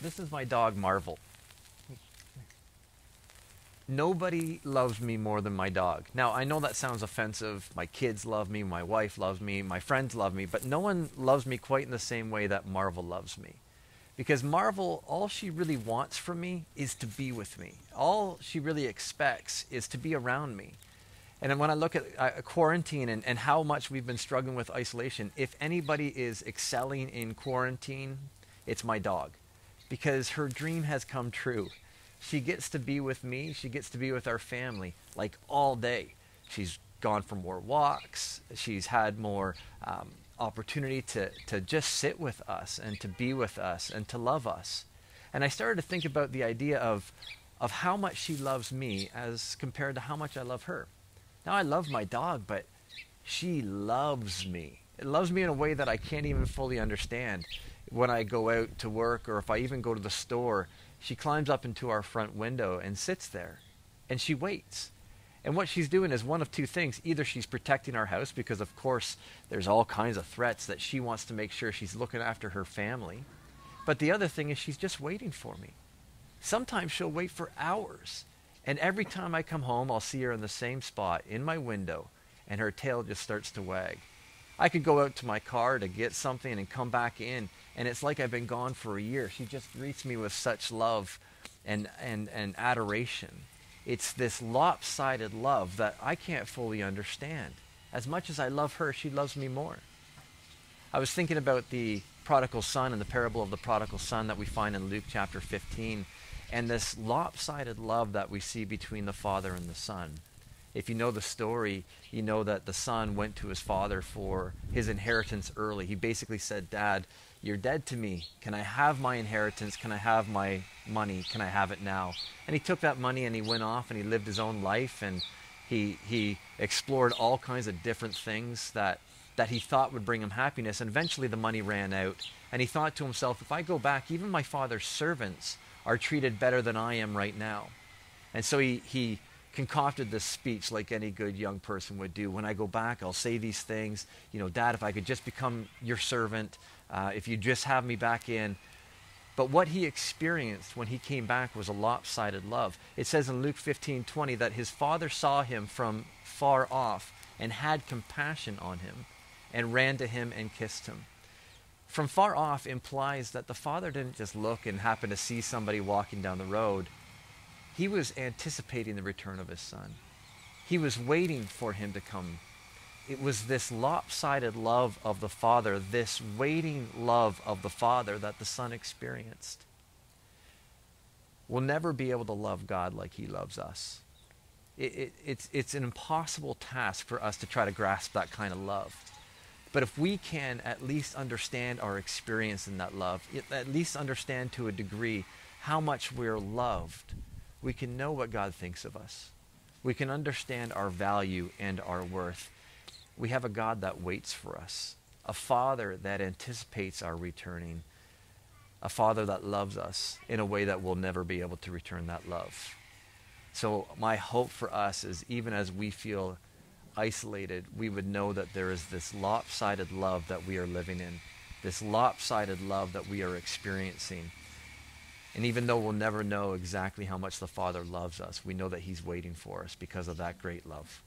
This is my dog, Marvel. Nobody loves me more than my dog. Now, I know that sounds offensive. My kids love me, my wife loves me, my friends love me, but no one loves me quite in the same way that Marvel loves me. Because Marvel, all she really wants from me is to be with me. All she really expects is to be around me. And then when I look at quarantine and how much we've been struggling with isolation, if anybody is excelling in quarantine, it's my dog. Because her dream has come true. She gets to be with me. She gets to be with our family like all day. She's gone for more walks. She's had more opportunity to just sit with us and to be with us and to love us. And I started to think about the idea of how much she loves me as compared to how much I love her. Now, I love my dog, but she loves me. It loves me in a way that I can't even fully understand. When I go out to work or if I even go to the store, she climbs up into our front window and sits there, and she waits. And what she's doing is one of two things. Either she's protecting our house because, of course, there's all kinds of threats that she wants to make sure she's looking after her family. But the other thing is she's just waiting for me. Sometimes she'll wait for hours. And every time I come home, I'll see her in the same spot in my window, and her tail just starts to wag. I could go out to my car to get something and come back in, and it's like I've been gone for a year. She just greets me with such love and adoration. It's this lopsided love that I can't fully understand. As much as I love her, she loves me more. I was thinking about the prodigal son and the parable of the prodigal son that we find in Luke chapter 15, and this lopsided love that we see between the father and the son. If you know the story, you know that the son went to his father for his inheritance early. He basically said, "Dad, you're dead to me. Can I have my inheritance? Can I have my money? Can I have it now?" And he took that money and he went off and he lived his own life, and he explored all kinds of different things that he thought would bring him happiness. And eventually the money ran out, and he thought to himself, if I go back, even my father's servants are treated better than I am right now. And so he concocted this speech like any good young person would do. When I go back, I'll say these things. Dad, if I could just become your servant, if you just have me back in. But what he experienced when he came back was a lopsided love. It says in Luke 15:20 that his father saw him from far off and had compassion on him and ran to him and kissed him. From far off implies that the father didn't just look and happen to see somebody walking down the road. He was anticipating the return of his son. He was waiting for him to come. It was this lopsided love of the father, this waiting love of the father that the son experienced. We'll never be able to love God like he loves us. It's an impossible task for us to try to grasp that kind of love. But if we can at least understand our experience in that love, at least understand to a degree how much we're loved, we can know what God thinks of us. We can understand our value and our worth. We have a God that waits for us, a Father that anticipates our returning, a Father that loves us in a way that we'll never be able to return that love. So my hope for us is, even as we feel isolated, we would know that there is this lopsided love that we are living in, this lopsided love that we are experiencing. And even though we'll never know exactly how much the Father loves us, we know that he's waiting for us because of that great love.